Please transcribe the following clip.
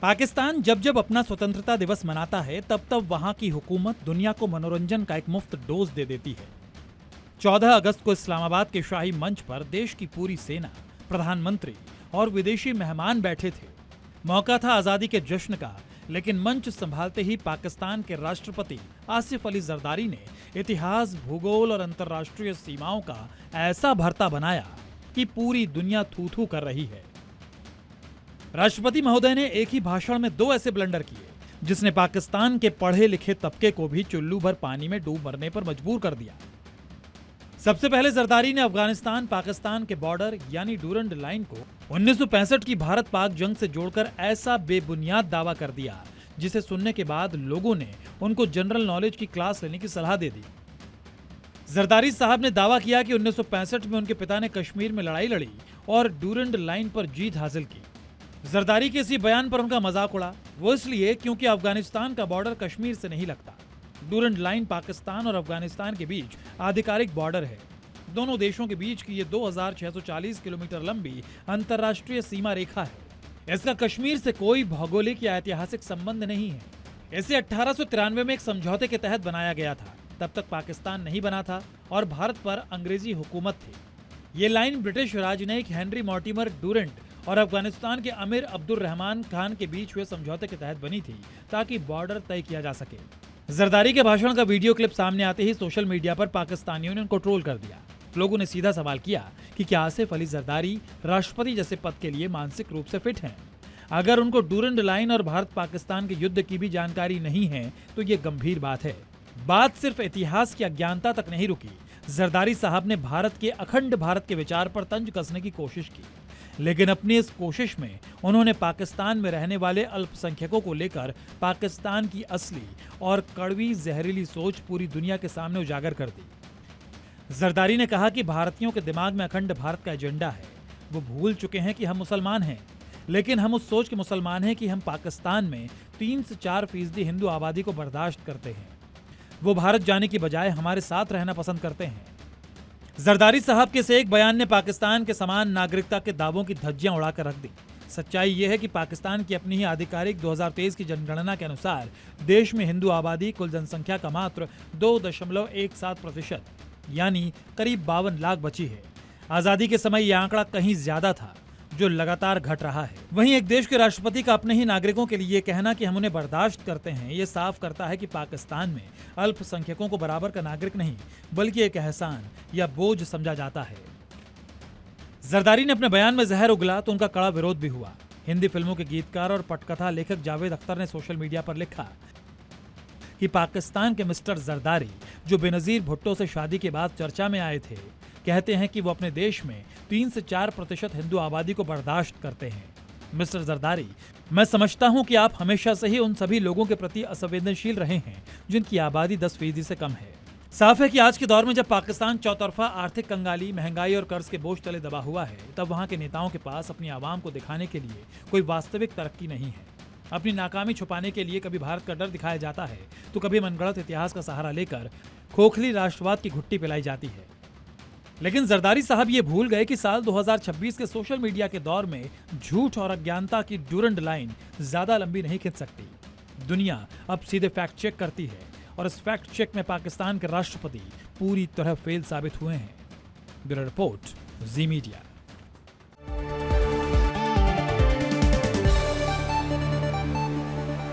पाकिस्तान जब जब अपना स्वतंत्रता दिवस मनाता है तब तब वहां की हुकूमत दुनिया को मनोरंजन का एक मुफ्त डोज दे देती है। 14 अगस्त को इस्लामाबाद के शाही मंच पर देश की पूरी सेना, प्रधानमंत्री और विदेशी मेहमान बैठे थे। मौका था आजादी के जश्न का, लेकिन मंच संभालते ही पाकिस्तान के राष्ट्रपति आसिफ अली जरदारी ने इतिहास, भूगोल और अंतर्राष्ट्रीय सीमाओं का ऐसा भरता बनाया कि पूरी दुनिया थू थू कर रही है। राष्ट्रपति महोदय ने एक ही भाषण में 2 ऐसे ब्लंडर किए जिसने पाकिस्तान के पढ़े लिखे तबके को भी चुल्लू भर पानी में डूब मरने पर मजबूर कर दिया। सबसे पहले जरदारी ने अफगानिस्तान पाकिस्तान के बॉर्डर यानी डूरंड लाइन को 1965 की भारत पाक जंग से जोड़कर ऐसा बेबुनियाद दावा कर दिया जिसे सुनने के बाद लोगों ने उनको जनरल नॉलेज की क्लास लेने की सलाह दे दी। जरदारी साहब ने दावा किया कि 1965 में उनके पिता ने कश्मीर में लड़ाई लड़ी और डूरंड लाइन पर जीत हासिल की। जरदारी के इसी बयान पर उनका मजाक उड़ा, वो इसलिए क्योंकि अफगानिस्तान का बॉर्डर कश्मीर से नहीं लगता। डूरंड लाइन पाकिस्तान और अफगानिस्तान के बीच आधिकारिक बॉर्डर है। दोनों देशों के बीच की ये 2640 किलोमीटर लंबी अंतर्राष्ट्रीय सीमा रेखा है। इसका कश्मीर से कोई भौगोलिक या ऐतिहासिक संबंध नहीं है। इसे 1893 में एक समझौते के तहत बनाया गया था। तब तक पाकिस्तान नहीं बना था और भारत पर अंग्रेजी हुकूमत थी। ये लाइन ब्रिटिश राजनयिक हेनरी मॉर्टिमर डूरेंट और अफगानिस्तान के अमीर अब्दुल रहमान खान के बीच हुए समझौते के तहत बनी थी ताकि बॉर्डर तय किया जा सके। जरदारी के भाषण का वीडियो क्लिप सामने आते ही सोशल मीडिया पर पाकिस्तानियों ने उनको ट्रोल कर दिया। लोगों ने सीधा सवाल किया कि क्या आसिफ अली जरदारी राष्ट्रपति जैसे पद के लिए मानसिक रूप से फिट हैं? अगर उनको डूरंड लाइन और भारत पाकिस्तान के युद्ध की भी जानकारी नहीं है तो ये गंभीर बात है। बात सिर्फ इतिहास की अज्ञानता तक नहीं रुकी। जरदारी साहब ने भारत के अखंड भारत के विचार पर तंज कसने की कोशिश की, लेकिन अपनी इस कोशिश में उन्होंने पाकिस्तान में रहने वाले अल्पसंख्यकों को लेकर पाकिस्तान की असली और कड़वी जहरीली सोच पूरी दुनिया के सामने उजागर कर दी। जरदारी ने कहा कि भारतीयों के दिमाग में अखंड भारत का एजेंडा है। वो भूल चुके हैं कि हम मुसलमान हैं, लेकिन हम उस सोच के मुसलमान हैं कि हम पाकिस्तान में 3 से 4% हिंदू आबादी को बर्दाश्त करते हैं। वो भारत जाने की बजाय हमारे साथ रहना पसंद करते हैं। जरदारी साहब के इस एक बयान ने पाकिस्तान के समान नागरिकता के दावों की धज्जियां उड़ाकर रख दी। सच्चाई यह है कि पाकिस्तान की अपनी ही आधिकारिक 2023 की जनगणना के अनुसार देश में हिंदू आबादी कुल जनसंख्या का मात्र 2.17% यानी करीब 52 लाख बची है। आजादी के समय यह आंकड़ा कहीं ज्यादा था, जो लगातार घट रहा है। वहीं एक देश के राष्ट्रपति का अपने ही नागरिकों के लिए कहना कि हम उन्हें बर्दाश्त करते हैं, ये साफ करता है कि पाकिस्तान में अल्पसंख्यकों को बराबर का नागरिक नहीं बल्कि एक एहसान या बोझ समझा जाता है। जरदारी ने अपने बयान में जहर उगला तो उनका कड़ा विरोध भी हुआ। हिंदी फिल्मों के गीतकार और पटकथा लेखक जावेद अख्तर ने सोशल मीडिया पर लिखा कि पाकिस्तान के मिस्टर जरदारी, जो बेनजीर भुट्टो से शादी के बाद चर्चा में आए थे, कहते हैं कि वो अपने देश में 3 से 4% हिंदू आबादी को बर्दाश्त करते हैं। मिस्टर जरदारी, मैं समझता हूं कि आप हमेशा से ही उन सभी लोगों के प्रति असंवेदनशील रहे हैं जिनकी आबादी 10% से कम है। साफ है कि आज के दौर में जब पाकिस्तान चौतरफा आर्थिक कंगाली, महंगाई और कर्ज के बोझ तले दबा हुआ है, तब वहां के नेताओं के पास अपनी आवाम को दिखाने के लिए कोई वास्तविक तरक्की नहीं है। अपनी नाकामी छुपाने के लिए कभी भारत का डर दिखाया जाता है तो कभी मनगढ़ंत इतिहास का सहारा लेकर खोखली राष्ट्रवाद की घुट्टी पिलाई जाती है। लेकिन जरदारी साहब ये भूल गए कि साल 2026 के सोशल मीडिया के दौर में झूठ और अज्ञानता की डूरंड लाइन ज्यादा लंबी नहीं खिंच सकती। दुनिया अब सीधे फैक्ट चेक करती है और इस फैक्ट चेक में पाकिस्तान के राष्ट्रपति पूरी तरह फेल साबित हुए हैं। ब्यूरो रिपोर्ट, जी मीडिया।